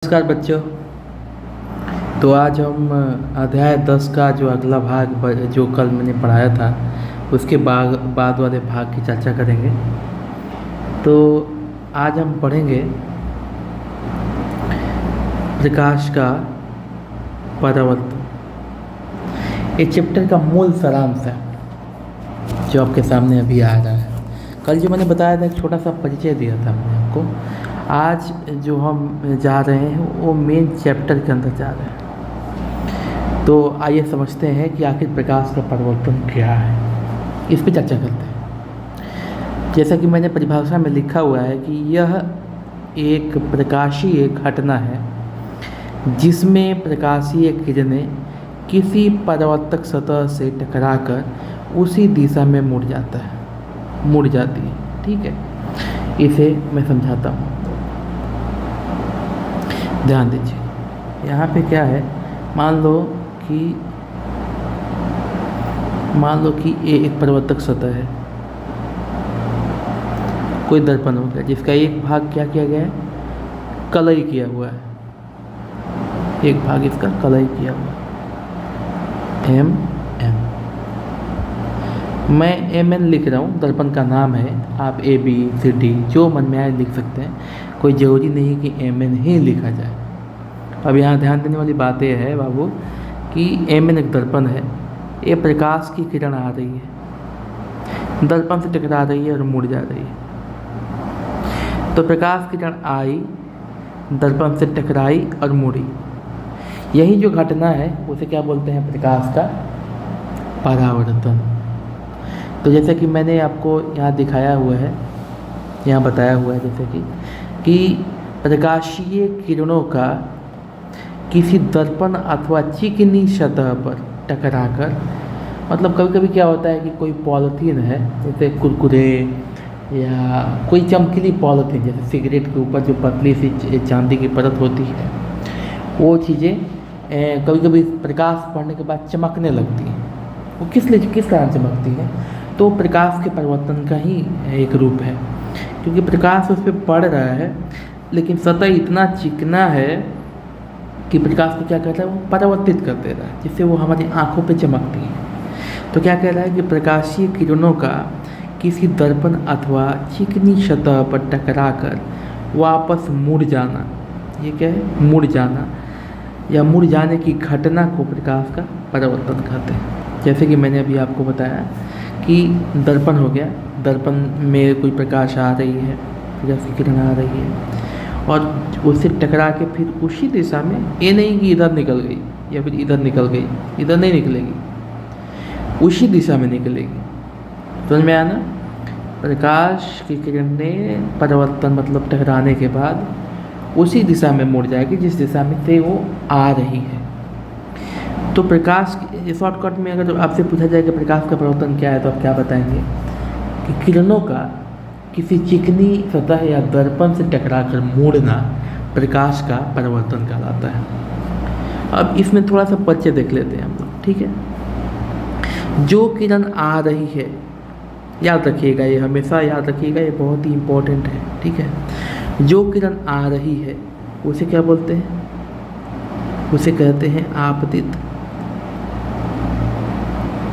नमस्कार बच्चों। तो आज हम अध्याय 10 का जो अगला भाग जो कल मैंने पढ़ाया था उसके बाद वाले भाग की चर्चा करेंगे। तो आज हम पढ़ेंगे प्रकाश का परावर्तन। ये चैप्टर का मूल सारांश है जो आपके सामने अभी आ रहा है। कल जो मैंने बताया था एक छोटा सा परिचय दिया था मैंने आपको। आज जो हम जा रहे हैं वो मेन चैप्टर के अंदर जा रहे हैं। तो आइए समझते हैं कि आखिर प्रकाश का परावर्तन क्या है, इस पे चर्चा करते हैं। जैसा कि मैंने परिभाषा में लिखा हुआ है कि यह एक प्रकाशीय घटना है जिसमें प्रकाशीय किरणें किसी परावर्तक सतह से टकराकर उसी दिशा में मुड़ जाती है। ठीक है, इसे मैं समझाता हूँ, ध्यान दीजिए। यहाँ पे क्या है, मान लो कि ये एक परावर्तक सतह है, कोई दर्पण हो गया जिसका एक भाग क्या किया गया है, कलई किया हुआ है। एक भाग इसका कलई किया हुआ है, एम। मैं एम लिख रहा हूँ, दर्पण का नाम है। आप ए बी सी डी जो मन में आए लिख सकते हैं, कोई ज़रूरी नहीं कि एम ही लिखा जाए। अब यहाँ ध्यान देने वाली बात यह है बाबू कि एम एक दर्पण है। ये प्रकाश की किरण आ रही है, दर्पण से टकरा रही है और मुड़ जा रही है। तो प्रकाश की किरण आई, दर्पण से टकराई और मुड़ी। यही जो घटना है उसे क्या बोलते हैं, प्रकाश का परावर्तन। तो जैसे कि मैंने आपको यहाँ दिखाया हुआ है, यहाँ बताया हुआ है जैसे कि प्रकाशीय किरणों का किसी दर्पण अथवा चिकनी सतह पर टकराकर, मतलब कभी कभी क्या होता है कि कोई पॉलीथीन है, जैसे कुरकुरे या कोई चमकीली पॉलीथीन, जैसे सिगरेट के ऊपर जो पतली सी चांदी की परत होती है, वो चीज़ें कभी कभी प्रकाश पड़ने के बाद चमकने लगती हैं। वो किस कारण चमकती है, तो प्रकाश के परिवर्तन का ही एक रूप है। क्योंकि प्रकाश उस पर पड़ रहा है लेकिन सतह इतना चिकना है कि प्रकाश को क्या करता है, वो परावर्तित कर दे रहा है, जिससे वो हमारी आंखों पे चमकती है। तो क्या कह रहा है कि प्रकाशीय किरणों का किसी दर्पण अथवा चिकनी सतह पर टकराकर वापस मुड़ जाना, ये क्या है, मुड़ जाना या मुड़ जाने की घटना को प्रकाश का परावर्तन कहते हैं। जैसे कि मैंने अभी आपको बताया कि दर्पण हो गया, दर्पण में कोई प्रकाश आ रही है, प्रकाश की किरण आ रही है और उससे टकरा के फिर उसी दिशा में, ये नहीं कि इधर निकल गई या फिर इधर निकल गई, इधर नहीं निकलेगी, उसी दिशा में निकलेगी। समझ में आया ना? प्रकाश की किरणें परावर्तन मतलब टकराने के बाद उसी दिशा में मुड़ जाएगी जिस दिशा में से वो आ रही है। तो प्रकाश, शॉर्टकट में अगर आपसे पूछा जाए कि प्रकाश का परावर्तन क्या है, तो आप क्या बताएंगे कि किरणों का किसी चिकनी सतह या दर्पण से टकराकर मुड़ना प्रकाश का परावर्तन कहलाता है। अब इसमें थोड़ा सा परिचय देख लेते हैं हम लोग, ठीक है। जो किरण आ रही है, याद रखिएगा, ये हमेशा याद रखिएगा, ये बहुत ही इम्पोर्टेंट है, ठीक है। जो किरण आ रही है उसे क्या बोलते हैं, उसे कहते हैं आपतित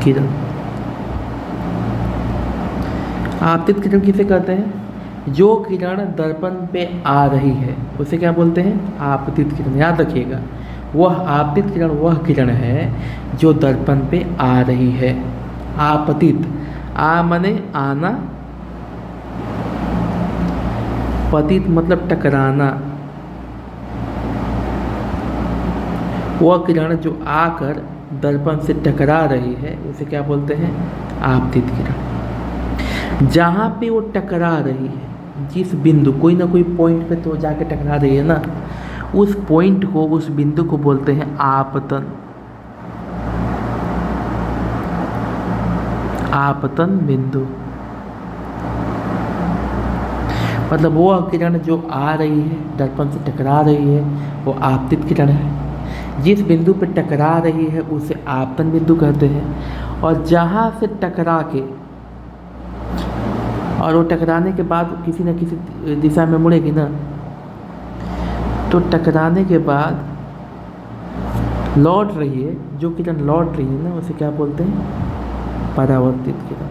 किरण। आपतित किरण किसे कहते हैं, जो किरण दर्पण पे आ रही है उसे क्या बोलते हैं, आपतित किरण। याद रखिएगा, वह आपतित किरण वह किरण है जो दर्पण पे आ रही है। आपतित, आ माने आना, पतित मतलब टकराना। वह किरण जो आकर दर्पण से टकरा रही है उसे क्या बोलते हैं, आपतित किरण। जहाँ पे वो टकरा रही है, जिस बिंदु, कोई ना कोई पॉइंट पे तो जाके टकरा रही है ना, उस पॉइंट को, उस बिंदु को बोलते हैं आपतन। आपतन बिंदु मतलब वो किरण जो आ रही है, दर्पण से टकरा रही है, वो आपतित किरण है। जिस बिंदु पर टकरा रही है उसे आपतन बिंदु कहते हैं। और जहाँ से टकरा के, और वो टकराने के बाद किसी न किसी दिशा में मुड़ेगी ना, तो टकराने के बाद लौट रही है, जो किरण लौट रही है ना उसे क्या बोलते हैं? परावर्तित किरण।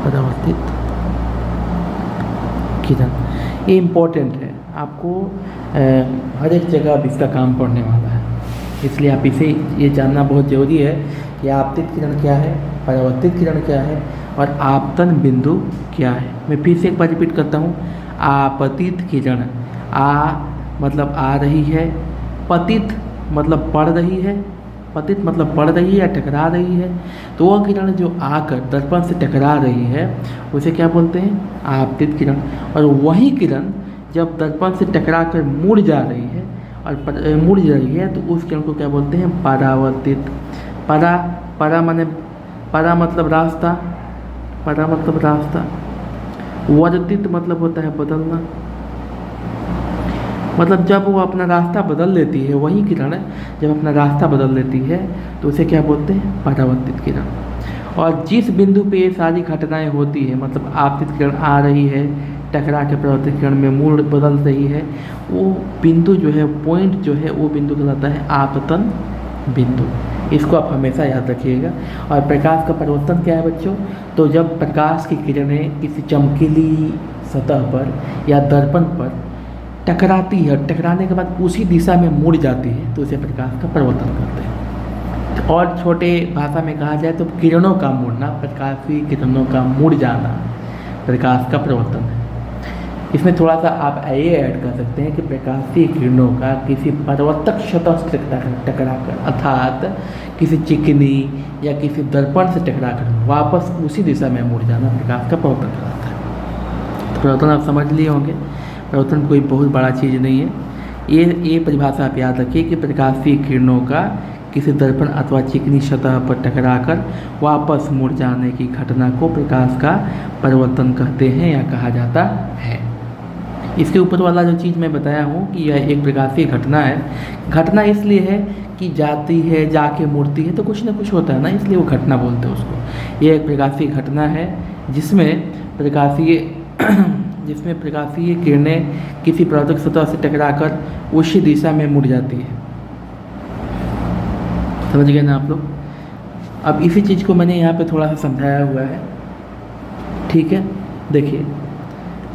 परावर्तित किरण, ये इम्पोर्टेंट है आपको, हर एक जगह अब इसका काम पड़ने वाला है, इसलिए आप इसे ये जानना बहुत ज़रूरी है कि आपतित किरण क्या है, परावर्तित किरण क्या है और आपतन बिंदु क्या है। मैं फिर से एक बार रिपीट करता हूँ, आपतित किरण, आ मतलब आ रही है, पतित मतलब पड़ रही है, पतित मतलब पड़ रही है या टकरा रही है, तो वह किरण जो आकर दर्पण से टकरा रही है उसे क्या बोलते हैं? आपतित किरण। और वही किरण जब दर्पण से टकरा कर मुड़ जा रही है और मुड़ रही है तो उस किरण को क्या बोलते हैं? परावर्तित। परा माने, परा मतलब रास्ता, परा मतलब रास्ता, वर्तित मतलब होता है बदलना, मतलब जब वो अपना रास्ता बदल लेती है, वही किरण जब अपना रास्ता बदल लेती है तो उसे क्या बोलते हैं? परावर्तित किरण। और जिस बिंदु पे ये सारी घटनाएं होती है, मतलब आपतित किरण आ रही है, टकरा के परावर्तित किरण में मूड बदल रही है, वो बिंदु जो है, पॉइंट जो है, वो बिंदु कहलाता है आपतन बिंदु। इसको आप हमेशा याद रखिएगा। और प्रकाश का परावर्तन क्या है बच्चों? तो जब प्रकाश की किरणें किसी चमकीली सतह पर या दर्पण पर टकराती है और टकराने के बाद उसी दिशा में मुड़ जाती है तो उसे प्रकाश का परावर्तन कहते हैं। और छोटे भाषा में कहा जाए तो किरणों का मुड़ना, प्रकाशीय किरणों का मुड़ जाना प्रकाश का परावर्तन है। इसमें थोड़ा सा आप ये ऐड कर सकते हैं कि प्रकाशीय किरणों का किसी परावर्तक सतह से टकराकर अर्थात किसी चिकनी या किसी दर्पण से टकराकर वापस उसी दिशा में मुड़ जाना प्रकाश का परावर्तन कहलाता है। तो परावर्तन आप समझ लिए होंगे, परावर्तन कोई बहुत बड़ा चीज़ नहीं है। ये परिभाषा आप याद रखिए कि प्रकाशीय किरणों का किसी दर्पण अथवा चिकनी सतह पर टकराकर वापस मुड़ जाने की घटना को प्रकाश का परावर्तन कहते हैं या कहा जाता है। इसके ऊपर वाला जो चीज़ मैं बताया हूँ कि यह एक प्रकाशीय घटना है। घटना इसलिए है कि जाती है, जाके मुड़ती है तो कुछ ना कुछ होता है ना, इसलिए वो घटना बोलते हैं उसको। यह एक प्रकाशीय घटना है जिसमें प्रकाशीय किरणें किसी परावर्तक सतह से टकराकर उसी दिशा में मुड़ जाती है। समझ गए ना आप लोग? अब इसी चीज़ को मैंने यहाँ पे थोड़ा सा समझाया हुआ है, ठीक है। देखिए,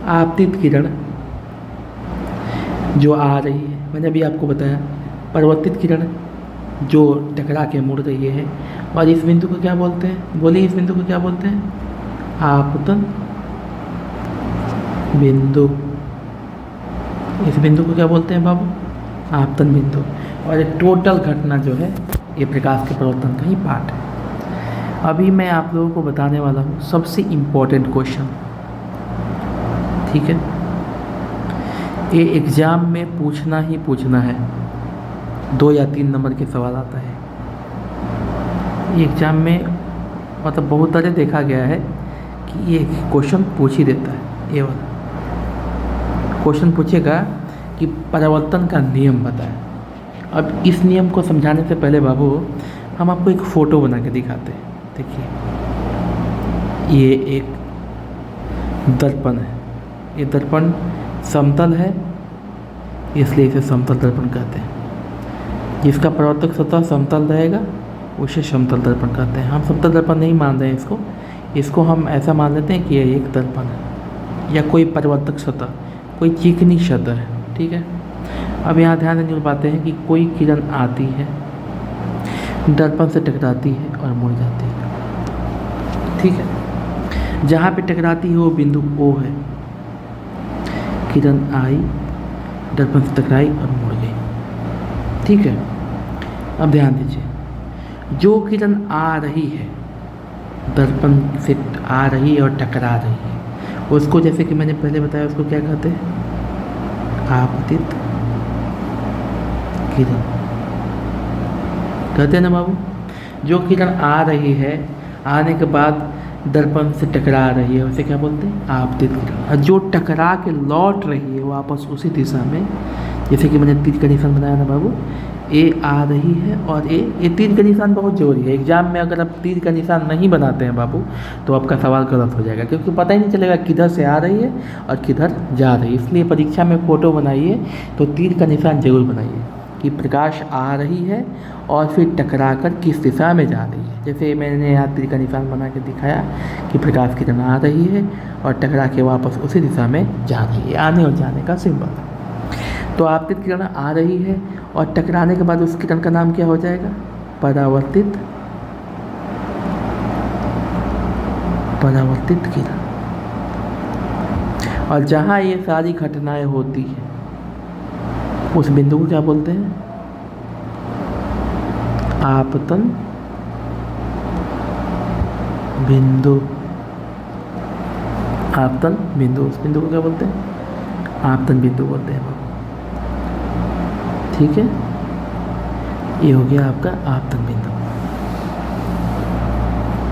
आपतित किरण जो आ रही है, मैंने अभी आपको बताया, परावर्तित किरण जो टकरा के मुड़ रही है, और इस बिंदु को क्या बोलते हैं? बोलिए, इस बिंदु को क्या बोलते हैं? आपतन बिंदु। इस बिंदु को क्या बोलते हैं बाबू? आपतन बिंदु। और ये टोटल घटना जो है ये प्रकाश के परावर्तन का ही पार्ट है। अभी मैं आप लोगों को बताने वाला हूँ सबसे इम्पोर्टेंट क्वेश्चन, ठीक है। ये एग्ज़ाम में पूछना ही पूछना है, 2 या 3 नंबर के सवाल आता है ये एग्ज़ाम में, मतलब बहुत तरह देखा गया है कि ये क्वेश्चन पूछ ही देता है। ये वाला क्वेश्चन पूछेगा कि परावर्तन का नियम बताएं। अब इस नियम को समझाने से पहले बाबू हम आपको एक फ़ोटो बना के दिखाते हैं। देखिए, ये एक दर्पण है, ये दर्पण समतल है इसलिए इसे समतल दर्पण कहते हैं। जिसका परावर्तक सतह समतल रहेगा उसे समतल दर्पण कहते हैं। हम समतल दर्पण नहीं मान रहे हैं इसको हम ऐसा मान लेते हैं कि ये एक दर्पण है या कोई परावर्तक सतह, कोई चिकनी सतह है, ठीक है। अब यहाँ ध्यान देने की बातें हैं कि कोई किरण आती है, दर्पण से टकराती है और मुड़ जाती है, ठीक है। जहाँ पे टकराती है वो बिंदु O है। किरण आई, दर्पण से टकराई और मुड़ गई, ठीक है। अब ध्यान दीजिए, जो किरण आ रही है, दर्पण से आ रही है और टकरा रही है, उसको जैसे कि मैंने पहले बताया उसको क्या कहते हैं? आपतित किरण कहते हैं ना बाबू। जो किरण आ रही है, आने के बाद दर्पण से टकरा रही है उसे क्या बोलते हैं? आपतित किरण। और जो टकरा के लौट रही है वापस उसी दिशा में, जैसे कि मैंने 3 कंडीशन बनाया ना बाबू, ए आ रही है और ये तीर का निशान बहुत जरूरी है। एग्जाम में अगर आप तीर का निशान नहीं बनाते हैं बाबू तो आपका सवाल गलत हो जाएगा, क्योंकि पता ही नहीं चलेगा किधर से आ रही है और किधर जा रही है। इसलिए परीक्षा में फ़ोटो बनाइए तो तीर का निशान जरूर बनाइए कि प्रकाश आ रही है और फिर टकरा कर किस दिशा में जा रही है। जैसे मैंने यहाँ तीर का निशान बना के दिखाया कि प्रकाश किरण आ रही है और टकरा के वापस उसी दिशा में जा रही है, आने और जाने का सिंबल। तो आपतित किरण आ रही है और टकराने के बाद उस किरण का नाम क्या हो जाएगा? परावर्तित किरण। और जहाँ ये सारी घटनाएं होती हैं उस बिंदु को क्या बोलते हैं? आपतन बिंदु। आपतन बिंदु, उस बिंदु को क्या बोलते हैं? आपतन बिंदु बोलते हैं। ठीक है, ये हो गया आपका आपतन बिंदु।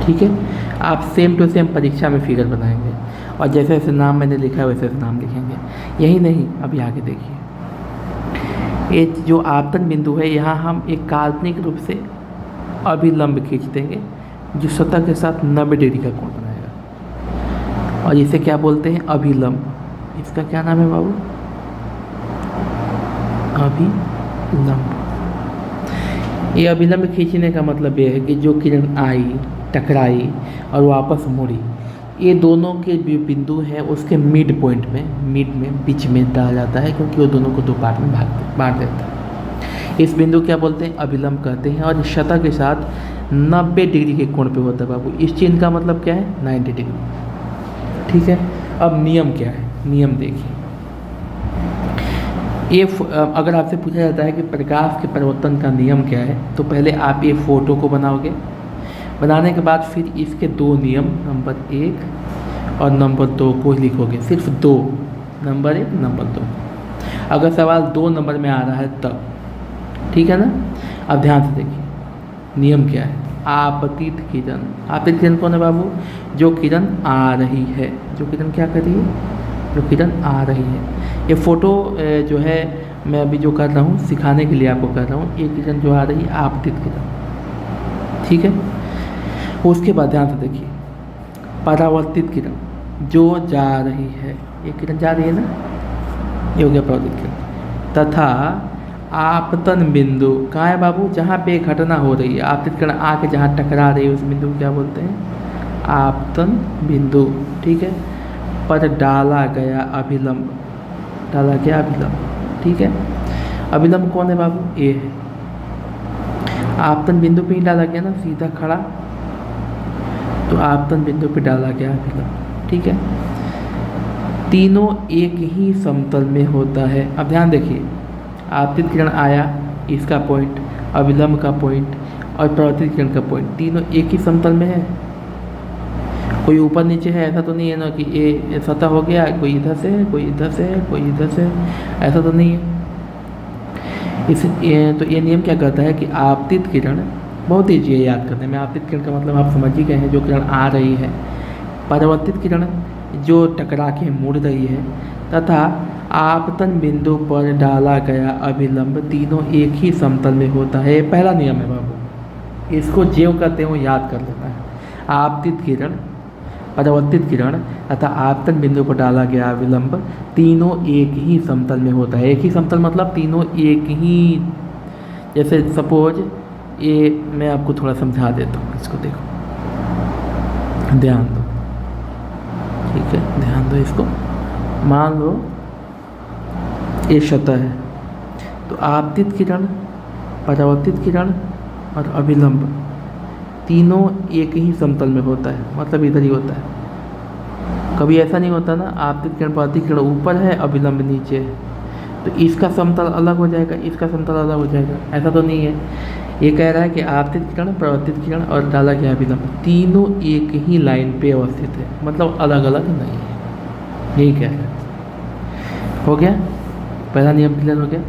ठीक है, आप सेम टू सेम परीक्षा में फिगर बनाएंगे और जैसे जैसे नाम मैंने लिखा है वैसे वैसे नाम लिखेंगे। यही नहीं, अभी आगे देखिए, ये जो आपतन बिंदु है यहाँ हम एक काल्पनिक रूप से अभिलंब खींच देंगे जो सतह के साथ 90 डिग्री का कोण बनाएगा और इसे क्या बोलते हैं? अभिलंब। इसका क्या नाम है बाबू? अभिलंब। ये अभिलंब खींचने का मतलब ये है कि जो किरण आई, टकराई और वापस मुड़ी, ये दोनों के जो बिंदु हैं उसके मिड पॉइंट में, बीच में डाला जाता है, क्योंकि वो दोनों को दो पार्ट में बांट देता है। इस बिंदु क्या बोलते हैं? अभिलंब कहते हैं और इस सतह के साथ 90 डिग्री के कोण पे होता है बाबू। इस चिन्ह का मतलब क्या है? 90 डिग्री। ठीक है, अब नियम क्या है? नियम देखिए, ये अगर आपसे पूछा जाता है कि प्रकाश के परिवर्तन का नियम क्या है, तो पहले आप ये फोटो को बनाओगे। बनाने के बाद फिर इसके दो नियम, नंबर 1 और नंबर 2 को लिखोगे। सिर्फ 2, नंबर 1 नंबर 2। अगर सवाल 2 नंबर में आ रहा है तब, ठीक है ना। अब ध्यान से देखिए, नियम क्या है? आपतित किरण। आपतित किरण कौन है बाबू? जो किरण आ रही है। जो किरण क्या कर रही है? जो किरण आ रही है। ये फोटो जो है मैं अभी जो कर रहा हूँ सिखाने के लिए आपको कर रहा हूँ। ये किरण जो आ रही है आपतित किरण, ठीक है। उसके बाद ध्यान से देखिए, परावर्तित किरण जो जा रही है, ये किरण जा रही है ना, ये हो गया परावर्तित किरण। तथा आपतन बिंदु कहाँ है बाबू? जहाँ पे घटना हो रही है, आपतित किरण आके जहाँ टकरा रही है उस बिंदु को क्या बोलते हैं? आपतन बिंदु। ठीक है, पर डाला गया अभिलंब, डाला गया अभिलंब। ठीक है, अभिलंब कौन है बाबू? ए है। आपतन बिंदु पे ही डाला गया ना, सीधा खड़ा, तो आपतन बिंदु पे डाला गया अभिलंब। ठीक है, तीनों एक ही समतल में होता है। अब ध्यान देखिए, आपतित किरण आया, इसका पॉइंट, अभिलंब का पॉइंट और परावर्तित किरण का पॉइंट, तीनों एक ही समतल में है। कोई ऊपर नीचे है ऐसा तो नहीं है ना कि ये सतह हो गया, कोई इधर से है, कोई इधर से है, कोई इधर से है, ऐसा तो नहीं है। तो ये नियम क्या कहता है कि आपतित किरण, बहुत ईजी है याद करने में, आपतित किरण का मतलब आप समझ ही गए हैं, जो किरण आ रही है। परावर्तित किरण जो टकरा के मुड़ रही है, तथा आपतन बिंदु पर डाला गया अभिलंब, तीनों एक ही समतल में होता है। पहला नियम है बाबू, इसको ज्यों करते हो याद कर लेना है। आपतित किरण, परावर्तित किरण तथा आपतन बिंदु पर डाला गया अभिलंब, तीनों एक ही समतल में होता है। एक ही समतल मतलब तीनों एक ही, जैसे सपोज ये मैं आपको थोड़ा समझा देता हूँ, इसको देखो, ध्यान दो। ठीक है, ध्यान दो इसको। मान लो ये सतह है, तो आपतित किरण, परावर्तित किरण और अभिलंब तीनों एक ही समतल में होता है, मतलब इधर ही होता है। कभी ऐसा नहीं होता ना, आपतित किरण परावर्तित किरण ऊपर है, अभिलंब नीचे है, तो इसका समतल अलग हो जाएगा, इसका समतल अलग हो जाएगा, ऐसा तो नहीं है। ये कह रहा है कि आपतित किरण, परावर्तित किरण और डाला गया अभिलंब तीनों एक ही लाइन पे अवस्थित है, मतलब अलग अलग नहीं है, यही कह रहा है। हो गया, पहला नियम क्लियर हो गया।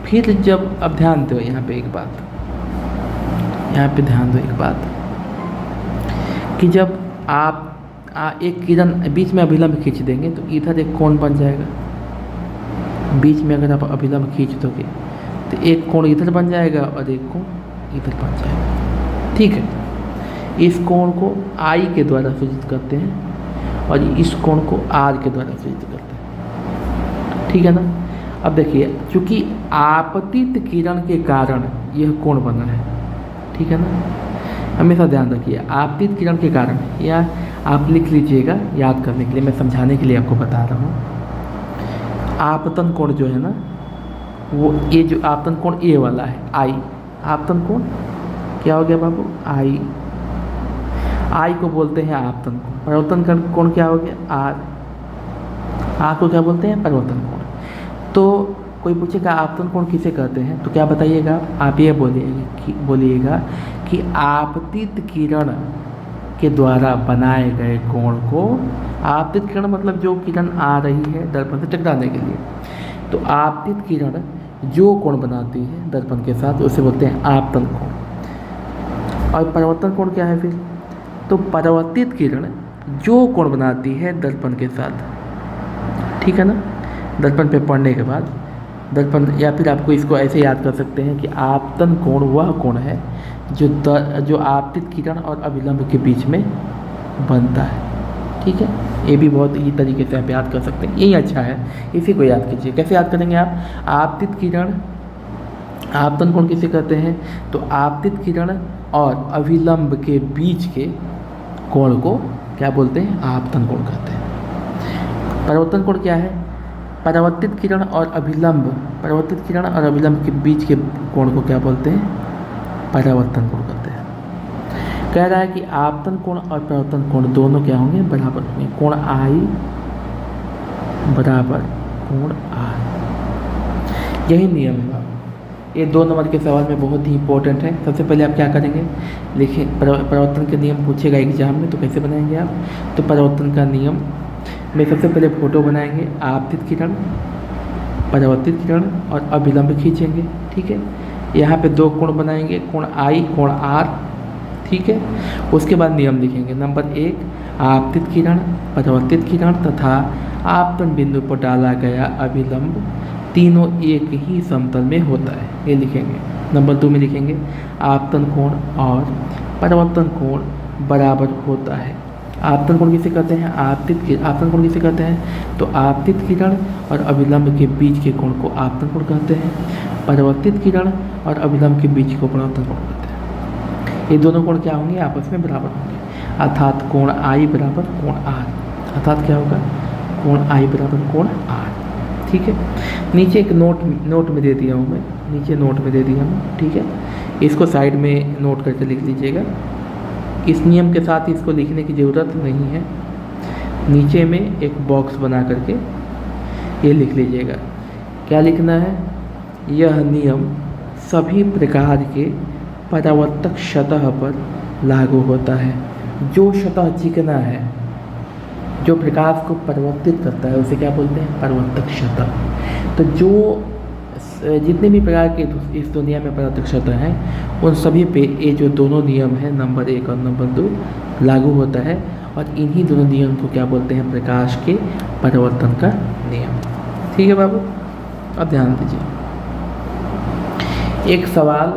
फिर जब, अब ध्यान दो यहाँ पे एक बात, यहाँ पे ध्यान दो एक बात, कि जब आप एक किरण बीच में अभिलंब खींच देंगे तो इधर एक कोण बन जाएगा। बीच में अगर आप अभिलंब खींच दोगे तो एक कोण इधर बन जाएगा और एक कोण इधर बन जाएगा। ठीक है, इस कोण को आई के द्वारा सूचित करते हैं और इस कोण को आर के द्वारा सूचित करते हैं। ठीक है ना। अब देखिए, चूंकि आपतित किरण के कारण यह कोण बना है, ठीक है ना, हमेशा ध्यान रखिए आपतित किरण के कारण, या आप लिख लीजिएगा याद करने के लिए, मैं समझाने के लिए आपको बता रहा हूँ। आपतन कोण जो है ना, वो ये जो आपतन कोण ए वाला है आई, आपतन कोण क्या हो गया बाबू, आई को बोलते हैं आपतन कोण। परिवर्तन कोण क्या हो गया, आर को क्या बोलते हैं, परिवर्तन कोण। तो कोई पूछेगा आपतन कोण किसे कहते हैं, तो क्या बताइएगा आप, ये बोलिएगा कि आपतित किरण के द्वारा बनाए गए कोण को, आपतित किरण मतलब जो किरण आ रही है दर्पण से टकराने के लिए, तो आपतित किरण जो कोण बनाती है दर्पण के साथ उसे बोलते हैं आपतन कोण। और परिवर्तन कोण क्या है फिर, तो परावर्तित किरण जो कोण बनाती है दर्पण के साथ। ठीक है ना। दर्पण पे पढ़ने के बाद दर्पण, या फिर आपको इसको ऐसे याद कर सकते हैं कि आपतन कोण वह कोण है जो आपतित किरण और अभिलंब के बीच में बनता है। ठीक है, ये भी बहुत ही तरीके से आप याद कर सकते हैं, यही अच्छा है, इसी को याद कीजिए। कैसे याद करेंगे आप, आपतित किरण, आपतन कोण किसे कहते हैं, तो आपतित किरण और अभिलंब के बीच के कोण को क्या बोलते हैं, आपतन कोण कहते हैं। परिवर्तन कोण क्या है, परावर्तित किरण और अभिलंब के बीच के कोण को क्या बोलते हैं, परावर्तन कोण कहते हैं। कह रहा है कि आपतन कोण और परावर्तन कोण दोनों क्या होंगे, बराबर होंगे। कोण आई बराबर कोण आर, यही नियम है। ये 2 नंबर के सवाल में बहुत ही इंपॉर्टेंट है। सबसे पहले आप क्या करेंगे, लिखिए परावर्तन के नियम पूछेगा एग्जाम में, तो कैसे बनाएंगे आप, तो परावर्तन का नियम में सबसे पहले फोटो बनाएंगे, आपतित किरण, परावर्तित किरण और अभिलंब खींचेंगे। ठीक है, यहाँ पे 2 कोण बनाएंगे, कोण आई, कोण आर। ठीक है, उसके बाद नियम लिखेंगे। नंबर 1, आपतित किरण, परावर्तित किरण तथा आपतन बिंदु पर डाला गया अभिलंब तीनों एक ही समतल में होता है, ये लिखेंगे। नंबर 2 में लिखेंगे आपतन कोण और परावर्तन कोण बराबर होता है। आपतन कोण किसे कहते हैं, आपतन कोण किसे कहते हैं, तो आपतित किरण और अभिलंब के बीच के कोण को आपतन कोण कहते हैं। परावर्तित किरण और अभिलंब के बीच को परावर्तन कोण कहते हैं। ये दोनों कोण क्या होंगे, आपस में बराबर होंगे, अर्थात कोण आई बराबर कोण आर, अर्थात क्या होगा, कोण आई बराबर कोण आर। ठीक है, नीचे एक नोट में दे दिया हूँ मैं, नीचे नोट में दे दिया हूँ। ठीक है, इसको साइड में नोट करके लिख लीजिएगा। इस नियम के साथ इसको लिखने की ज़रूरत नहीं है, नीचे में एक बॉक्स बना करके ये लिख लीजिएगा। क्या लिखना है, यह नियम सभी प्रकार के परावर्तक सतह पर लागू होता है। जो सतह चिकना है, जो प्रकाश को परिवर्तित करता है, उसे क्या बोलते हैं, परावर्तक सतह। तो जो जितने भी प्रकार के इस दुनिया में परावर्तक सतह हैं, उन सभी पे ये जो दोनों नियम हैं, नंबर 1 और नंबर 2 लागू होता है, और इन्हीं दोनों नियम को क्या बोलते हैं, प्रकाश के परावर्तन का नियम। ठीक है बाबू, अब ध्यान दीजिए, एक सवाल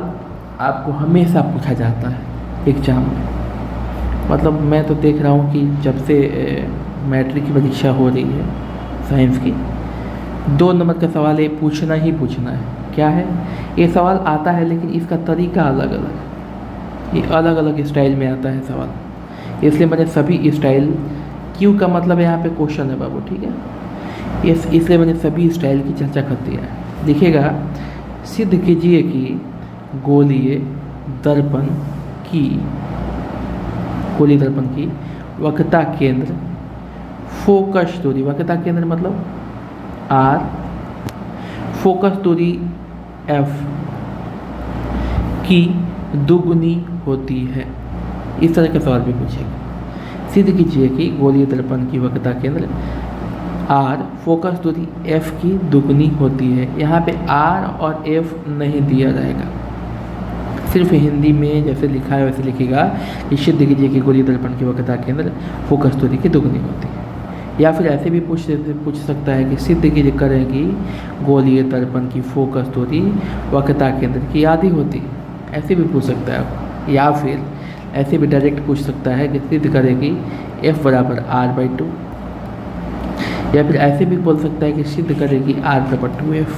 आपको हमेशा पूछा जाता है एग्जाम में, मतलब मैं तो देख रहा हूँ कि जब से मैट्रिक की परीक्षा हो रही है साइंस की, 2 नंबर का सवाल ये पूछना ही पूछना है। क्या है, ये सवाल आता है लेकिन इसका तरीका अलग अलग है, ये अलग अलग स्टाइल में आता है सवाल, इसलिए मैंने सभी स्टाइल, क्यों का मतलब है यहाँ पे क्वेश्चन है बाबू। ठीक है, इसलिए मैंने सभी स्टाइल की चर्चा कर दी है। देखिएगा, सिद्ध कीजिए कि गोलीय दर्पण की वक्रता केंद्र फोकस दूरी, वक्रता केंद्र मतलब आर, फोकस दूरी एफ की दुगुनी होती है। इस तरह के सवाल भी पूछेगा। सिद्ध कीजिए कि गोलीय दर्पण की वक्रता केंद्र आर, फोकस दूरी एफ की दुगुनी होती है। यहाँ पे आर और एफ नहीं दिया जाएगा, सिर्फ हिंदी में जैसे लिखा है वैसे लिखिएगा कि सिद्ध कीजिए कि गोलीय दर्पण की वक्रता केंद्र फोकस दूरी की दुगुनी होती है। या फिर ऐसे भी पूछ सकता है कि सिद्ध की करें गोलीय दर्पण की फोकस दूरी वक्रता केंद्र की आधी होती, ऐसे भी पूछ सकता है आप। या फिर ऐसे भी डायरेक्ट पूछ सकता है कि सिद्ध करेगी F बराबर R/2, या फिर ऐसे भी बोल सकता है कि सिद्ध करेगी R बराबर 2F।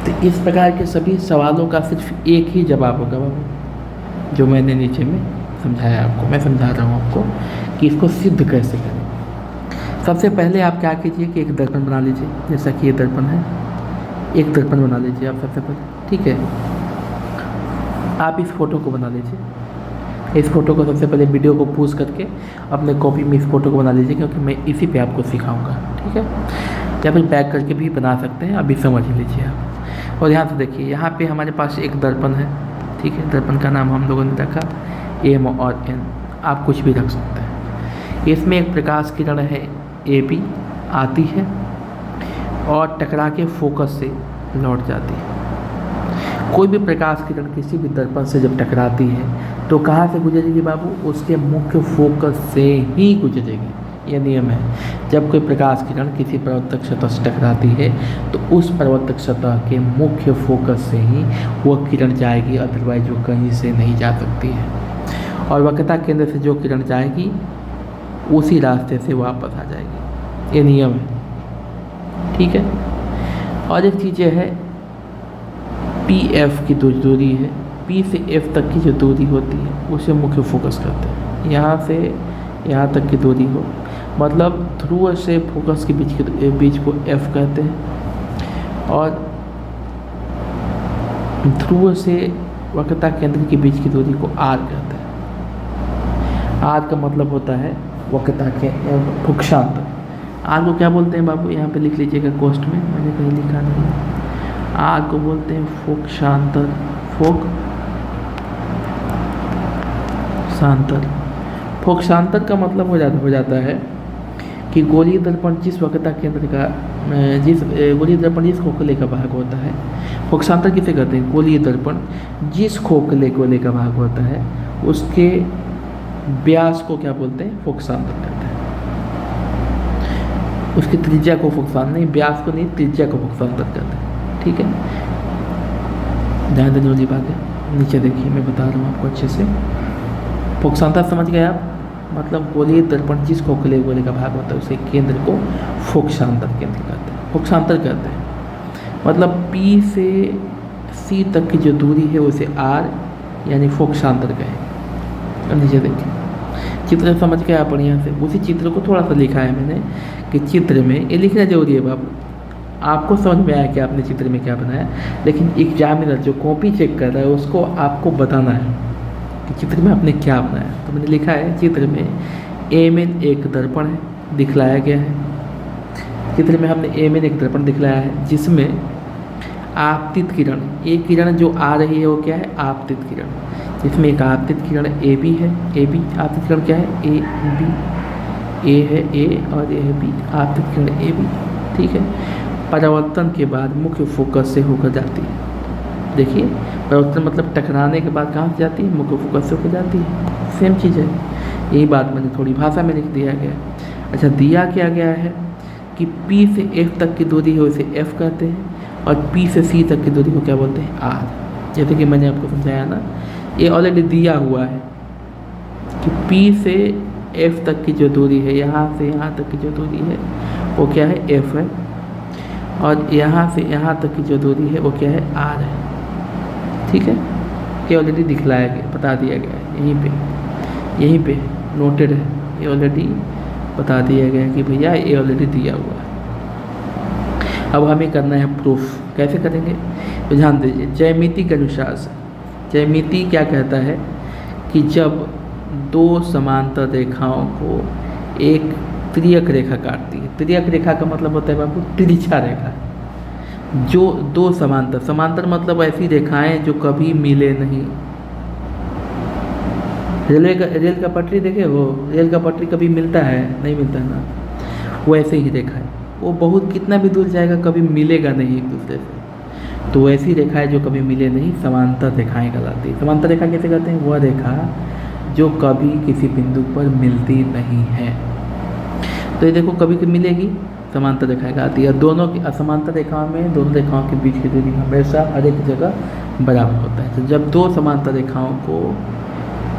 तो इस प्रकार के सभी सवालों का सिर्फ एक ही जवाब होगा बाबू, जो मैंने नीचे में समझाया आपको। मैं समझा रहा हूँ आपको कि इसको सिद्ध कैसे करें। सबसे पहले आप क्या कीजिए कि एक दर्पण बना लीजिए, जैसा कि ये दर्पण है, एक दर्पण बना लीजिए आप सबसे पहले, ठीक है। आप इस फोटो को बना लीजिए, इस फोटो को सबसे पहले वीडियो को पॉज करके अपने कॉपी में इस फोटो को बना लीजिए, क्योंकि मैं इसी पे आपको सिखाऊंगा, ठीक है। या फिर बैक करके भी बना सकते हैं, अभी समझ लीजिए आप। और यहाँ से देखिए, यहाँ पे हमारे पास एक दर्पण है, ठीक है। दर्पण का नाम हम लोगों ने रखा M और N, आप कुछ भी रख सकते हैं। इसमें एक प्रकाश किरण है AB आती है और टकरा के फोकस से लौट जाती है। कोई भी प्रकाश किरण किसी भी दर्पण से जब टकराती है तो कहाँ से गुजरेगी बाबू? उसके मुख्य फोकस से ही गुजरेगी, ये नियम है। जब कोई प्रकाश किरण किसी परावर्तक सतह से टकराती है तो उस परावर्तक सतह के मुख्य फोकस से ही वह किरण जाएगी, अदरवाइज वो कहीं से नहीं जा सकती है। और वक्रता केंद्र से जो किरण जाएगी उसी रास्ते से वापस आ जाएगी, ये नियम है, ठीक है। और एक चीज़ है PF की दूरी है, P से F तक की जो दूरी होती है उसे मुख्य फोकस करते हैं। यहाँ से यहाँ तक की दूरी हो, मतलब ध्रुव से फोकस के बीच को F कहते हैं, और ध्रुव से वक्रता केंद्र के बीच की दूरी को R कहते हैं। R का मतलब होता है वक्रता के फोकसांतर। R को क्या बोलते हैं बाबू? यहाँ पे लिख लीजिएगा कोष्ठ में, मैंने कहीं लिखा नहीं है। R को बोलते हैं फोकसांतर, फोकसांतर का मतलब हो जाता है कि गोलीय दर्पण जिस वक्रता केंद्र का गोलीय दर्पण जिस खोखले का भाग होता है, फोकसांतर किसे कहते हैं? गोलीय दर्पण जिस खोखले गोले का भाग होता है उसके व्यास को क्या बोलते हैं? फोकसांतर कहते हैं। उसकी त्रिज्या को फोकसांतर नहीं, व्यास को नहीं, त्रिज्या को फोकसांतर कहते हैं, ठीक है। ध्यान देने वाली बात है, नीचे देखिए मैं बता रहा हूँ आपको अच्छे से। फोकसांतर समझ गए आप? मतलब गोलीय दर्पण जिस खोखले गोले का भाग होता है उसे केंद्र को फोकसांतर केंद्र कहते हैं, फोकसांतर कहते हैं। मतलब P से C तक की जो दूरी है उसे R यानी फोकसांतर कहें। अब नीचे देखिए, चित्र समझ के आप बढ़िया से। उसी चित्र को थोड़ा सा लिखा है मैंने कि चित्र में, ये लिखना जरूरी है बाबू, आपको समझ में आया कि आपने चित्र में क्या बनाया, लेकिन एग्जामिनर जो कॉपी चेक कर रहा है उसको आपको बताना है कि चित्र में आपने क्या बनाया। तो मैंने लिखा है चित्र में Mn एक दर्पण है, दिखलाया गया है। चित्र में हमने Mn एक दर्पण दिखलाया है जिसमें आपतित किरण, एक किरण जो आ रही है वो क्या है? आपतित किरण। जिसमें एक आपतित किरण AB है, AB आपतित किरण क्या है? AB, A है A और A है B, आपतित किरण AB, ठीक है। परावर्तन के बाद मुख्य फोकस से होकर जाती है। देखिए, परावर्तन मतलब टकराने के बाद कहाँ से जाती है? मुख्य फोकस से होकर जाती है। सेम चीज़ है, यही बात मैंने थोड़ी भाषा में लिख दिया गया। अच्छा, दिया क्या गया है कि P से F तक की दूरी है उसे F कहते हैं, और P से C तक की दूरी को क्या बोलते हैं? R। जैसे कि मैंने आपको समझाया ना, ये ऑलरेडी दिया हुआ है कि P से F तक की जो दूरी है, यहाँ से यहाँ तक की जो दूरी है वो क्या है? F है, और यहाँ से यहाँ तक की जो दूरी है वो क्या है? R है, ठीक है। ये ऑलरेडी दिखलाया गया, बता दिया गया है, यहीं पे नोटेड है, ये ऑलरेडी बता दिया गया है कि भैया ये ऑलरेडी दिया हुआ है। अब हमें करना है प्रूफ। कैसे करेंगे? तो ध्यान दीजिए, ज्यामिति के अनुसार से, ज्यामिति क्या कहता है कि जब दो समांतर रेखाओं को एक त्रियक रेखा काटती है, त्रियक रेखा का मतलब होता है बाबू तिरछा रेखा, जो दो समांतर मतलब ऐसी रेखाएं जो कभी मिले नहीं। रेल का पटरी देखे हो, रेल का पटरी कभी मिलता है? नहीं मिलता है ना। वो ऐसे ही रेखा है, वो बहुत कितना भी दूर जाएगा कभी मिलेगा नहीं एक दूसरे से। तो ऐसी रेखाएं जो कभी मिले नहीं समांतर रेखाएं कहलाती है। समांतर रेखा कैसे कहते हैं? वह रेखा जो कभी किसी बिंदु पर मिलती नहीं है। तो ये देखो कभी कभी मिलेगी, समांतर रेखा आती है। दोनों की असमांतर रेखाओं में दोनों रेखाओं के बीच की दूरी हमेशा हर एक जगह बराबर होता है। तो जब दो समांतर रेखाओं को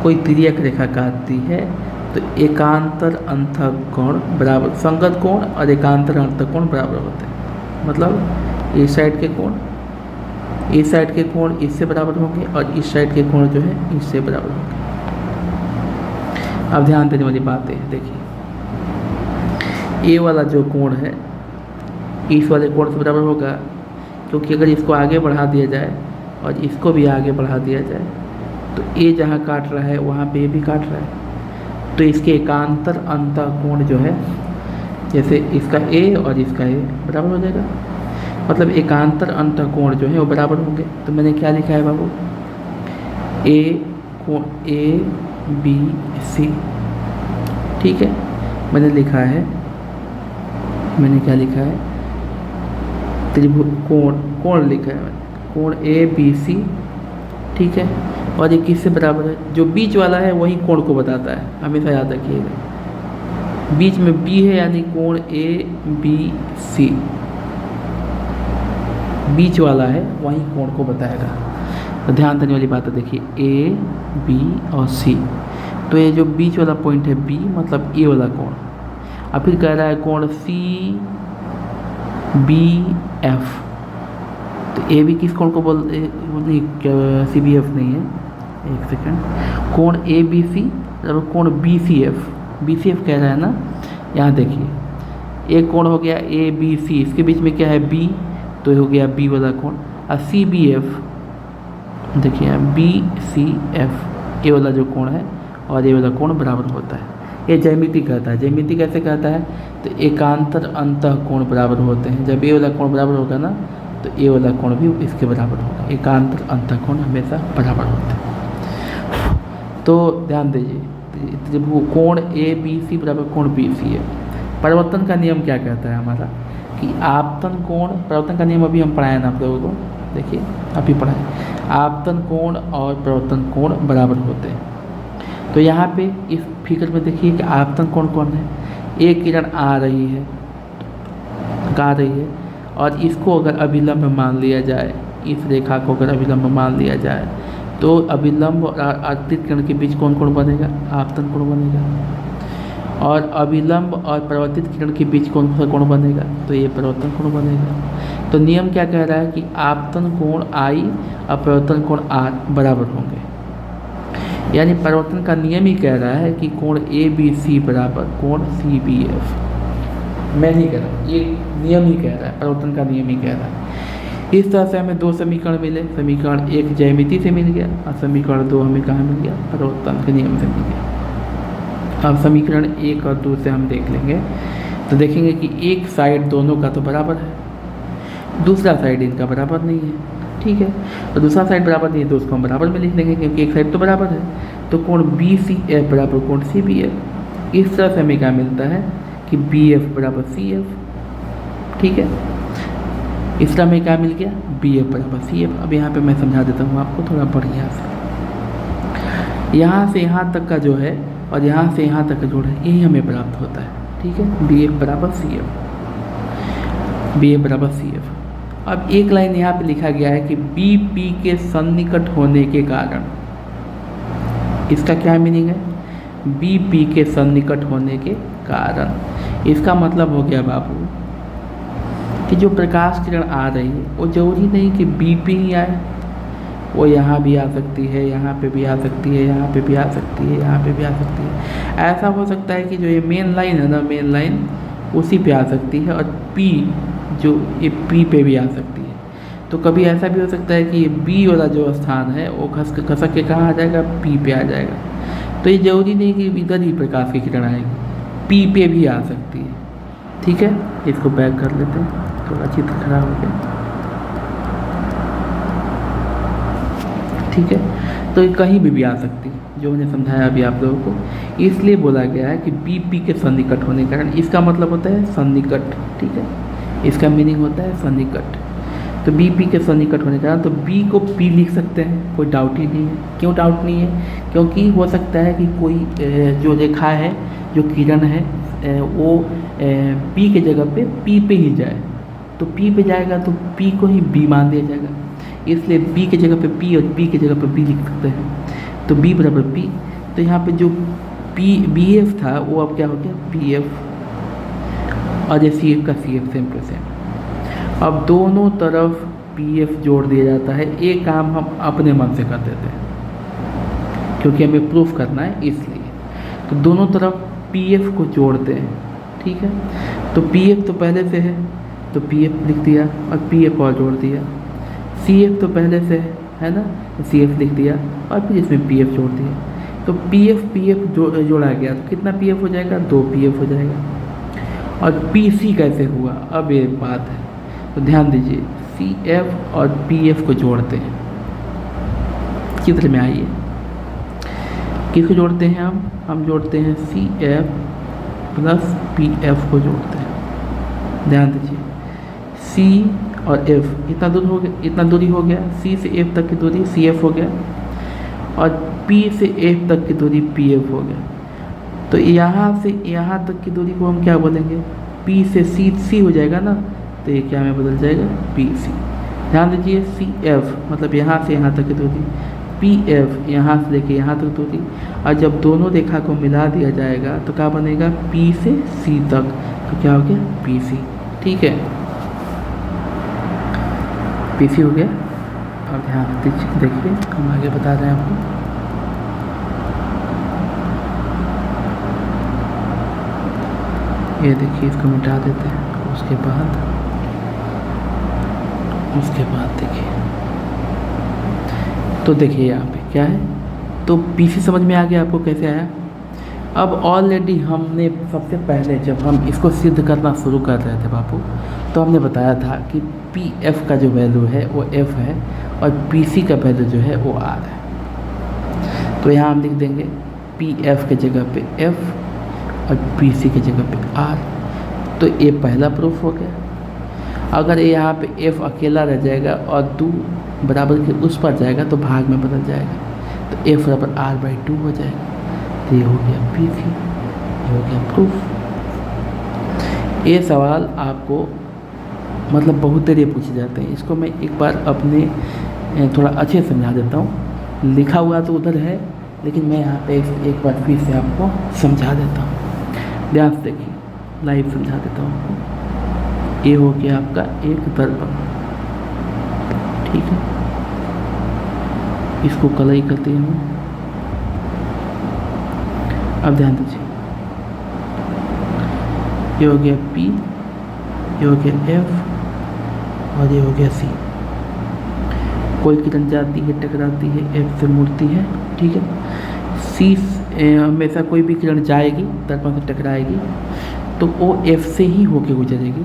कोई तिर्यक रेखा काटती है तो एकांतर अंतः कोण बराबर, संगत कोण और एकांतर अंतः कोण बराबर होते हैं। मतलब इस साइड के कोण, इस साइड के कोण इससे बराबर होंगे और इस साइड के कोण जो है इससे बराबर होंगे। अब ध्यान देने वाली बात है, देखिए ये वाला जो कोण है इस वाले कोण से बराबर होगा, क्योंकि अगर इसको आगे बढ़ा दिया जाए और इसको भी आगे बढ़ा दिया जाए तो ये जहाँ काट रहा है वहाँ पे ये भी काट रहा है, तो इसके एकांतर अंतः कोण जो है, जैसे इसका ए और इसका ए बराबर हो जाएगा, मतलब एकांतर अंतः कोण जो है वो बराबर होंगे। तो मैंने क्या लिखा है बाबू, ए कोण ए बी सी, ठीक है। मैंने लिखा है, मैंने क्या लिखा है, त्रिभुज कोण लिखा है मैंने, कोण ए बी सी, ठीक है। और ये किससे बराबर है, जो बीच वाला है वही कोण को बताता है, हमेशा याद रखिएगा। बीच में बी है यानी कोण ए बी सी, बीच वाला है वही कोण को बताएगा। तो ध्यान देने वाली बात है, देखिए ए बी और सी, तो ये जो बीच वाला पॉइंट है बी मतलब ए वाला कोण। अब फिर कह रहा है कोण सी बी एफ, तो ए बी किस कोण को बोलते हैं, सी बी एफ नहीं है, एक सेकंड, कोण ए बी सी और कोण B C F, B C F कह रहा है ना। यहाँ देखिए एक कोण हो गया ए बी सी, इसके बीच में क्या है बी, तो हो गया बी वाला कोण। और सी बी एफ, देखिए बी सी एफ, ए वाला जो कोण है और ये वाला कोण बराबर होता है। ये ज्यामिति कहता है। ज्यामिति कैसे कहता है, तो एकांतर अंतः कोण बराबर होते हैं। जब ये वाला कोण बराबर होगा ना तो ये वाला कोण भी इसके बराबर होगा। एकांतर अंतः कोण हमेशा बराबर होते हैं। तो ध्यान दीजिए, जब वो कोण ए बी सी बराबर कोण बी सी है। परिवर्तन का नियम क्या कहता है हमारा, कि आपतन कोण, परिवर्तन का नियम अभी हम पढ़ाए ना आप लोगों को, देखिए अभी पढ़ाए, आपतन कोण और परिवर्तन कोण बराबर होते हैं। तो यहाँ पे इस फिगर में देखिए कि आपतन कोण कौन है, एक किरण आ रही है, आ रही है, और इसको अगर अभिलंब मान लिया जाए, इस रेखा को अगर अभिलंब मान लिया जाए तो अभिलंब और आपतित किरण के बीच कौन कोण बनेगा, आपतन कोण बनेगा। और अभिलंब और परावर्तित किरण के बीच कौन सा कोण बनेगा, तो ये परिवर्तन कोण बनेगा। तो नियम क्या कह रहा है कि आपतन कोण आई और परिवर्तन कोण आर बराबर होंगे। यानी परिवर्तन का नियम ही कह रहा है कि कोण ए बी सी बराबर कोण सी बी एफ। मैं नहीं कह रहा, ये नियम ही कह रहा है, परिवर्तन का नियम ही कह रहा है। इस तरह से हमें दो समीकरण मिले, समीकरण एक ज्यामिति से मिल गया और समीकरण दो हमें कहाँ मिल गया, परिवर्तन के नियम से मिल गया। अब समीकरण एक और दो से हम देख लेंगे तो देखेंगे कि एक साइड दोनों का तो बराबर है, दूसरा साइड इनका बराबर नहीं है, ठीक है। और दूसरा साइड बराबर नहीं है तो उसको हम बराबर में लिख लेंगे, क्योंकि एक साइड तो बराबर है। तो कोण बी सी एफ बराबर कोण सी बी एफ। इस तरह से हमें क्या मिलता है कि बी एफ बराबर सी एफ, ठीक है। इस तरह में क्या मिल गया, बी एफ बराबर सी एफ। अब यहाँ पे मैं समझा देता हूँ आपको थोड़ा बढ़िया से। यहाँ से यहाँ तक का जो है और यहाँ से यहाँ तक का जोड़ है, यही हमें प्राप्त होता है, ठीक है। बी एफ बराबर सी एफ, बी एफ बराबर सी एफ। अब एक लाइन यहाँ पे लिखा गया है कि बी पी के सन्निकट होने के कारण, इसका क्या मीनिंग है, बी पी के सन्निकट होने के कारण। इसका मतलब हो गया बाबू कि जो प्रकाश किरण आ रही है वो जरूरी नहीं कि बी पे ही आए, वो यहाँ भी आ सकती है, यहाँ पे भी आ सकती है, यहाँ पे भी आ सकती है, यहाँ पे भी आ सकती है। ऐसा हो सकता है कि जो ये मेन लाइन है ना, मेन लाइन उसी पे आ सकती है और पी जो ये पी पे भी आ सकती है। तो कभी ऐसा भी हो सकता है कि ये बी वाला जो स्थान है वो खसक के कहाँ आ जाएगा, पी पे आ जाएगा। तो ये जरूरी नहीं कि इधर ही प्रकाश की किरण आएगी, पी पे भी आ सकती है, ठीक है। इसको बैक कर लेते हैं, थोड़ा चित्र खराब हो गया, ठीक है। तो ये कहीं भी आ सकती है, जो मैंने समझाया अभी आप लोगों को। इसलिए बोला गया है कि बी पी के सन्निकट होने के कारण, इसका मतलब होता है सन्निकट, ठीक है। इसका मीनिंग होता है सन्निकट। तो बी पी के सन्निकट होने के कारण तो बी को पी लिख सकते हैं, कोई डाउट ही नहीं है। क्यों डाउट नहीं है, क्योंकि हो सकता है कि कोई जो रेखा है, जो किरण है वो पी के जगह पे पी पे ही जाए, तो पी पे जाएगा तो पी को ही बी मान दिया जाएगा, इसलिए बी के जगह पे पी और पी के जगह पे बी लिख सकते हैं। तो बी बराबर पी, तो यहाँ पे जो पी बी एफ था वो अब क्या हो गया पी एफ, और ये सी एफ का C F same to same. अब दोनों तरफ पी एफ जोड़ दिया जाता है। ये काम हम अपने मन से कर देते हैं क्योंकि हमें प्रूफ करना है इसलिए। तो दोनों तरफ पी एफ को जोड़ते हैं, ठीक है। तो पी एफ तो पहले से है तो पी एफ लिख दिया और पी एफ और जोड़ दिया। सी एफ तो पहले से है ना, तो सी एफ लिख दिया और फिर इसमें पी एफ जोड़ दिया। तो पी एफ जोड़ा गया तो कितना पी एफ हो जाएगा, 2 पी एफ हो जाएगा। और पी सी कैसे हुआ, अब ये बात है, तो ध्यान दीजिए सी एफ और पी एफ को जोड़ते हैं। चित्र में आइए, किसको जोड़ते हैं हम जोड़ते हैं C F plus P F को जोड़ते हैं। ध्यान दीजिए सी और एफ इतना दूर हो गया, इतना दूरी हो गया, सी से एफ तक की दूरी सी एफ हो गया और पी से एफ तक की दूरी पी एफ हो गया। तो यहाँ से यहाँ तक की दूरी को हम क्या बोलेंगे, पी से सी हो जाएगा ना, तो ये क्या में बदल जाएगा पी सी। ध्यान दीजिए सी एफ मतलब यहाँ से यहाँ तक की दूरी, पी एफ यहाँ से लेके यहाँ तक दूरी, और जब दोनों रेखा को मिला दिया जाएगा तो क्या बनेगा पी से सी तक, तो क्या हो गया पी सी, ठीक है पी सी हो गया। अब ध्यान दीजिए, देखिए हम आगे बता रहे हैं आपको। ये देखिए इसको मिटा देते हैं, उसके बाद देखिए, तो देखिए यहाँ पे क्या है, तो पीसी समझ में आ गया आपको कैसे आया। अब ऑलरेडी हमने सबसे पहले जब हम इसको सिद्ध करना शुरू कर रहे थे बापू, तो हमने बताया था कि पी एफ का जो वैल्यू है वो एफ है और पी सी का वैल्यू जो है वो आर है। तो यहाँ हम लिख देंगे पी एफ के जगह पे एफ और पी सी के जगह पे आर। तो ये पहला प्रूफ हो गया। अगर ये यहाँ पे एफ अकेला रह जाएगा और 2 बराबर के उस पर जाएगा तो भाग में बदल जाएगा, तो एफ बराबर आर बाई 2 हो जाएगा। तो ये हो गया पी सी, ये हो गया प्रूफ। ये सवाल आपको मतलब बहुत देर पूछे जाते हैं, इसको मैं एक बार अपने थोड़ा अच्छे समझा देता हूँ। लिखा हुआ तो उधर है लेकिन मैं यहाँ पे एक बार फिर से आपको समझा देता हूँ। ध्यान से देखिए, लाइव समझा देता हूँ आपको। ये हो गया आपका एक दर्पण, ठीक है। इसको कलई करते हैं। अब ध्यान दीजिए, ये हो गया P, ये हो गया F और ये हो गया C। कोई किरण जाती है, टकराती है, F से मुड़ती है, ठीक है। C हमेशा कोई भी किरण जाएगी, दर्पण से टकराएगी तो वो F से ही होके गुजरेगी,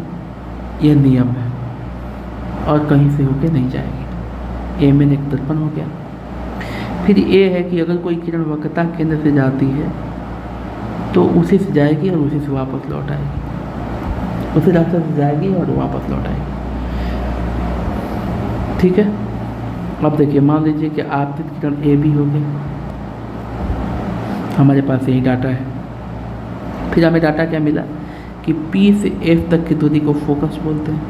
यह नियम है, और कहीं से होके नहीं जाएगी। एम एन एक दर्पण हो गया। फिर ये है कि अगर कोई किरण वक्रता केंद्र से जाती है तो उसी से जाएगी और उसी से वापस लौट आएगी, उसी रास्ते से जाएगी और वापस लौट आएगी, ठीक है। अब देखिए, मान लीजिए कि आपतित किरण ए बी हो गया, हमारे पास यही डाटा है। फिर हमें डाटा क्या मिला कि P से F तक की दूरी को फोकस बोलते हैं,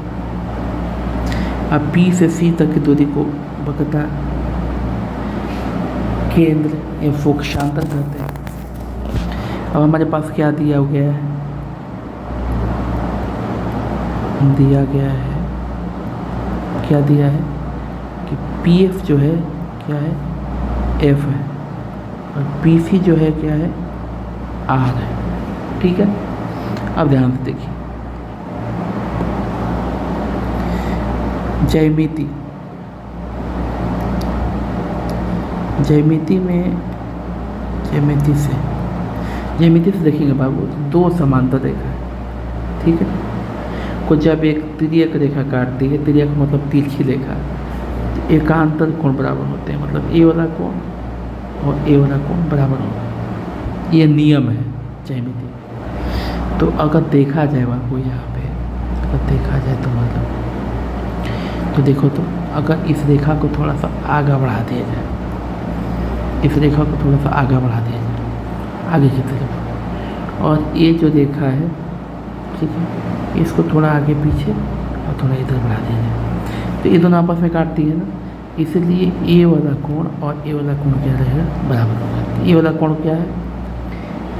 अब P से C तक की दूरी को वक्रता केंद्र या फोकसांतर कहते हैं। अब हमारे पास क्या दिया गया है, क्या दिया है कि PF जो है क्या है F है और PC जो है क्या है R है, ठीक है। अब ध्यान से देखिए, ज्यामिति से देखेंगे बाबू, 2 समांतर रेखा है, ठीक है। को जब एक तिर्यक रेखा काटती है, तिर्यक मतलब तिरछी रेखा, तो एकांतर कोण बराबर होते हैं, मतलब ए वाला कोण और ए वाला कोण बराबर होता है, ये नियम है ज्यामिति। तो अगर देखा जाए बाबू यहाँ पे, अगर देखा जाए तो मतलब तो देखो, तो अगर इस रेखा को थोड़ा सा आगे बढ़ा दिया जाए, इस रेखा को थोड़ा सा आगे बढ़ा दिया जाए, आगे की तरफ, और ये जो रेखा है, ठीक है, इसको थोड़ा आगे पीछे और थोड़ा इधर बढ़ा दीजिए, तो ये दोनों आपस में काटती है ना, इसलिए ए वाला कोण और ए वाला कोण क्या रहेगा, बराबर होगा। ये वाला कोण क्या है,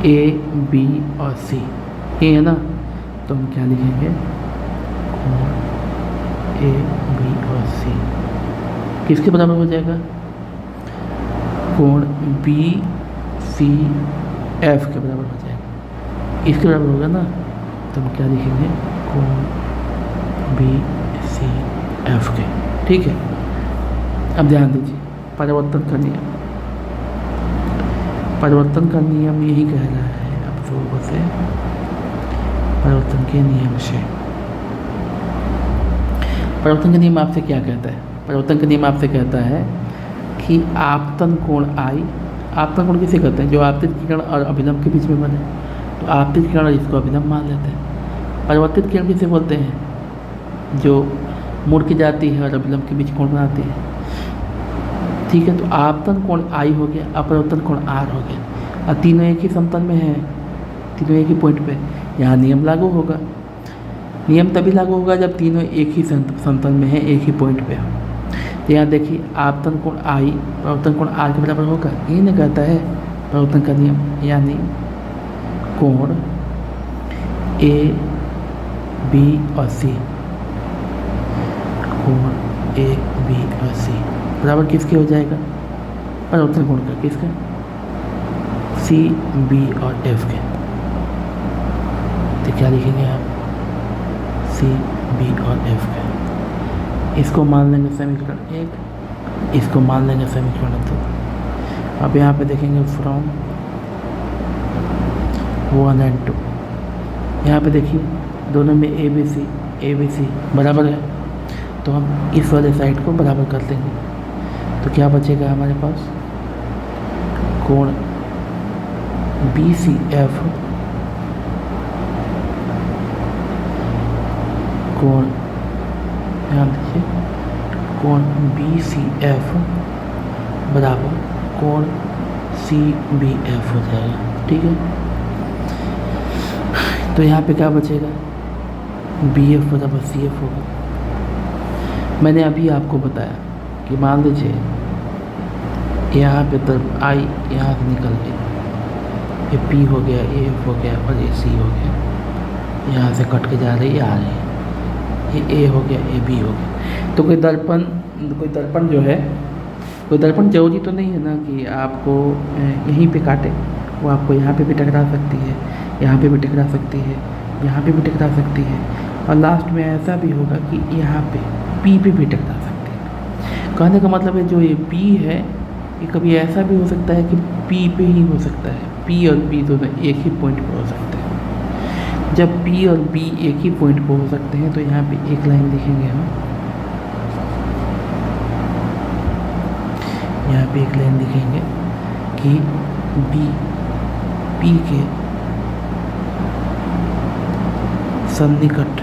ए बी और सी, ए है ना, तो हम क्या लिखेंगे, कोण ए बी और सी किसके बराबर हो जाएगा, कोण बी सी एफ के बराबर हो जाएगा, इसके बराबर होगा ना, तो हम क्या लिखेंगे, कोण बी सी एफ के। ठीक है, अब ध्यान दीजिए, परिवर्तन का नियम, परिवर्तन का नियम यही कह रहा है अब लोगों से, परिवर्तन के नियम से, परिवर्तन का नियम आपसे क्या कहता है, परिवर्तन का नियम आपसे कहता है कि आपतन कोण आई, आपतन कोण किसे कहते हैं, जो आपतित किरण और अभिलंब के बीच में बने, तो आपतित किरण और इसको अभिलंब मान लेते हैं। परिवर्तित किरण किसे बोलते हैं, जो मुड़ के जाती है और अभिलंब के बीच कोण बनाती है। ठीक है, तो आपतन कोण आई हो गया, अपवर्तन कोण आर हो गया, और तीनों एक ही समतल में है, तीनों एक ही पॉइंट पे, यहाँ नियम लागू होगा। नियम तभी लागू होगा जब तीनों एक ही समतल में है, एक ही पॉइंट पे हो। तो यहाँ देखिए, आपतन कोण आई परिवर्तन कोण आर के बराबर होगा, ये नहीं कहता है परिवर्तन का नियम, यानी कोण ए बी और सी, कोण ए बी और सी बराबर किसके हो जाएगा, परिवर्तन कोण का, किसका, सी बी और एफ के। तो क्या लिखेंगे आप, सी बी और एफ के, इसको मान लेंगे समीकरण 1, इसको मान लेंगे समीकरण 2। अब यहाँ पे देखेंगे फ्रॉम 1 और 2, यहाँ पे देखिए दोनों में ए बी सी बराबर है, तो हम इस वाले साइड को बराबर कर देंगे, तो क्या बचेगा हमारे पास, कोण बी सी एफ, कोण ध्यान दीजिए, कोण बी सी एफ बराबर कोण सी बी एफ हो जाएगा। ठीक है, तो यहाँ पे क्या बचेगा, बी एफ बराबर सी एफ होगा। मैंने अभी आपको बताया कि मान लीजिए यहाँ पे तरफ आई यहाँ से निकल गई, ये पी हो गया, ए एफ हो गया और ए सी हो गया, यहाँ से कट के जा रही है, आ रही है, ये ए हो गया, ए बी हो गया। तो कोई दर्पण जो है, कोई दर्पण जरूरी तो नहीं है ना कि आपको यहीं पे काटे, वो आपको यहाँ पे भी टकरा सकती है, यहाँ पे भी टकरा सकती है, यहाँ पे भी टकरा सकती है, और लास्ट में ऐसा भी होगा कि यहाँ पे पी पे भी टकरा सकती है। कहने का मतलब है जो ये पी है, ये कभी ऐसा भी हो सकता है कि पी पे ही हो सकता है, पी और बी दोनों एक ही पॉइंट पर हो सकते हैं। जब पी और बी एक ही पॉइंट पर हो सकते हैं, तो यहाँ पे एक लाइन लिखेंगे हम, यहाँ पे एक लाइन लिखेंगे कि पी के सन्निकट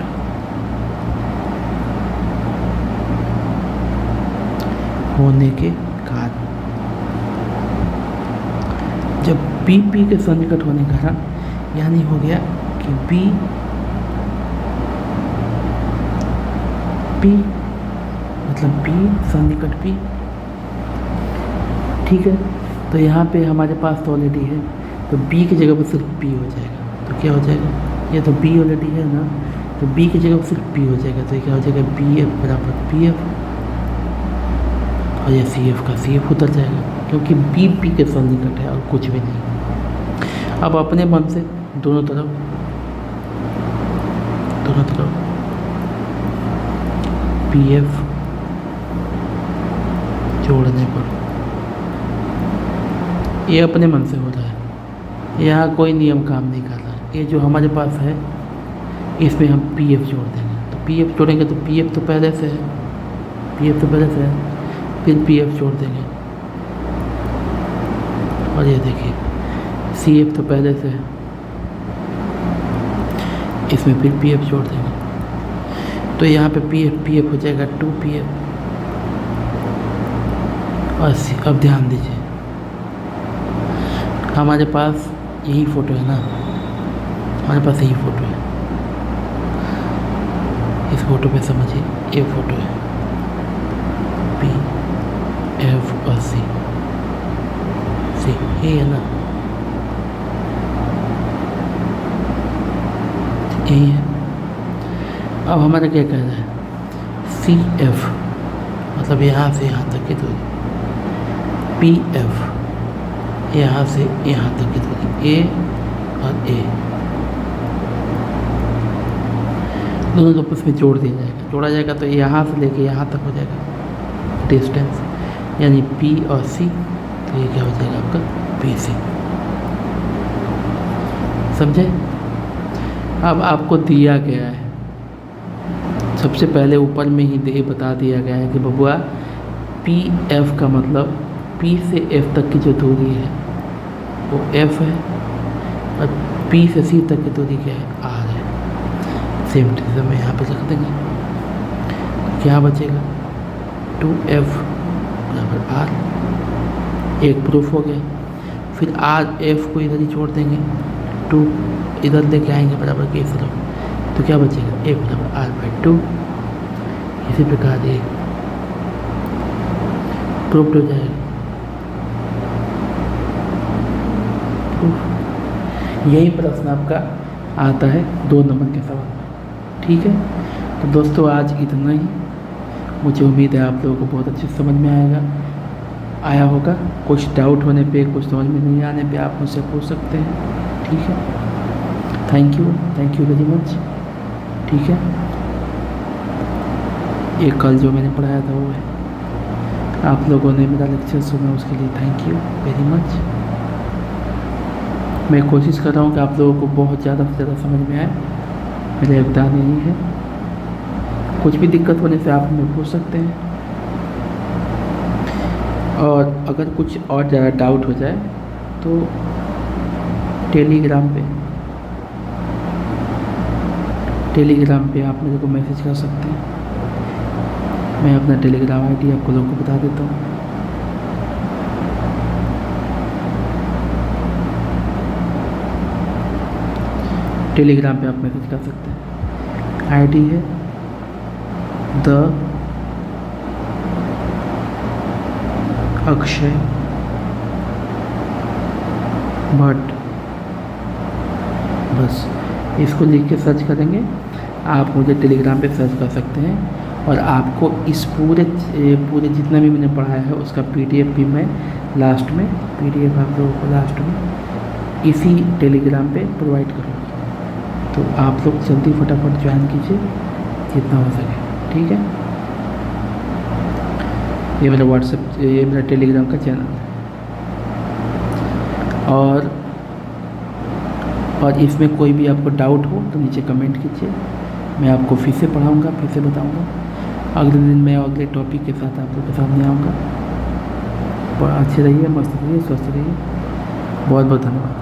होने के कारण, जब पी के सन्निकट होने के कारण, यानी हो गया कि पी मतलब पी सन्निकट पी। ठीक है, तो यहाँ पे हमारे पास तो ऑलरेडी है, तो बी की जगह पर सिर्फ पी हो जाएगा, तो क्या हो जाएगा, ये तो बी ऑलरेडी है ना, तो बी की जगह पर सिर्फ पी हो जाएगा, तो ये क्या हो जाएगा, बी एफ बराबर पी एफ, और ये सी एफ का सी एफ उतर जाएगा, क्योंकि बी पी के सन्निकट है और कुछ भी नहीं। अब अपने मन से दोनों तरफ पी एफ जोड़ने पर, ये अपने मन से हो रहा है, यहाँ कोई नियम काम नहीं कर रहा है। ये जो हमारे पास है इसमें हम पी एफ जोड़ देंगे, तो पी एफ जोड़ेंगे तो पी एफ तो पहले से है, फिर पी एफ जोड़ देंगे, और ये देखिए सी एफ तो पहले से है, इसमें फिर पी एफ जोड़ देंगे, तो यहाँ पे पी एफ हो जाएगा 2pf। और अब ध्यान दीजिए, हमारे पास यही फ़ोटो है ना, हमारे पास यही फ़ोटो है, इस फोटो पे समझिए, ये फ़ोटो है P, F और C, ये है ना, यही है। अब हमारा क्या कह रहा है, CF मतलब यहाँ से यहाँ तक की दूरी, PF यहाँ से यहाँ तक की दूरी, A और A दोनों को आपस में जोड़ दिया जाएगा, जोड़ा जाएगा तो यहाँ से लेके यहाँ तक हो जाएगा डिस्टेंस, यानी P और C, तो ये क्या हो जाएगा आपका PC। समझे? अब आपको दिया गया है, सबसे पहले ऊपर में ही ये बता दिया गया है कि बबुआ PF का मतलब P से F तक की जो दूरी है वो F है, और P से C तक की दूरी क्या है, R है। सेम चीज़ में यहाँ पे लिख देंगे, क्या बचेगा 2F बराबर R, एक प्रूफ हो गया। फिर RF को इधर ही छोड़ देंगे, 2 इधर लेके आएंगे बराबर के इस तरफ, तो क्या बचेगा F बराबर R/2। इसी प्रकार ये प्रूफ हो जाएगा। यही प्रश्न आपका आता है 2 नंबर के सवाल में। ठीक है, तो दोस्तों आज इतना ही। मुझे उम्मीद है आप लोगों को बहुत अच्छे समझ में आया होगा। कुछ डाउट होने पे, कुछ समझ में नहीं आने पे आप मुझसे पूछ सकते हैं। ठीक है, थैंक यू वेरी मच। ठीक है, ये कल जो मैंने पढ़ाया था वो है, आप लोगों ने मेरा लेक्चर सुना उसके लिए थैंक यू वेरी मच। मैं कोशिश कर रहा हूँ कि आप लोगों को बहुत ज़्यादा से ज़्यादा समझ में आए, मेरा योगदान यही है। कुछ भी दिक्कत होने से आप हमें पूछ सकते हैं, और अगर कुछ और ज़्यादा डाउट हो जाए तो टेलीग्राम पे आप मेरे को मैसेज कर सकते हैं। मैं अपना टेलीग्राम आईडी आपको लोगों को बता देता हूँ। टेलीग्राम पे आप मैसेज कर सकते हैं। आईडी है द अक्षय भट्ट, बस इसको लिख के सर्च करेंगे, आप मुझे टेलीग्राम पे सर्च कर सकते हैं। और आपको इस पूरे जितना भी मैंने पढ़ाया है उसका PDF भी मैं लास्ट में, PDF आप लोगों को लास्ट में इसी टेलीग्राम पे प्रोवाइड करूँगा। तो आप लोग जल्दी फटाफट ज्वाइन कीजिए जितना हो सके। ठीक है, ये मेरा व्हाट्सएप, ये मेरा टेलीग्राम का चैनल है। और इसमें कोई भी आपको डाउट हो तो नीचे कमेंट कीजिए, मैं आपको फिर से पढ़ाऊँगा, फिर से बताऊँगा। अगले दिन मैं अगले टॉपिक के साथ आप लोग के सामने आऊँगा। अच्छे रहिए, मस्त रहिए, स्वस्थ रहिए। बहुत बहुत धन्यवाद।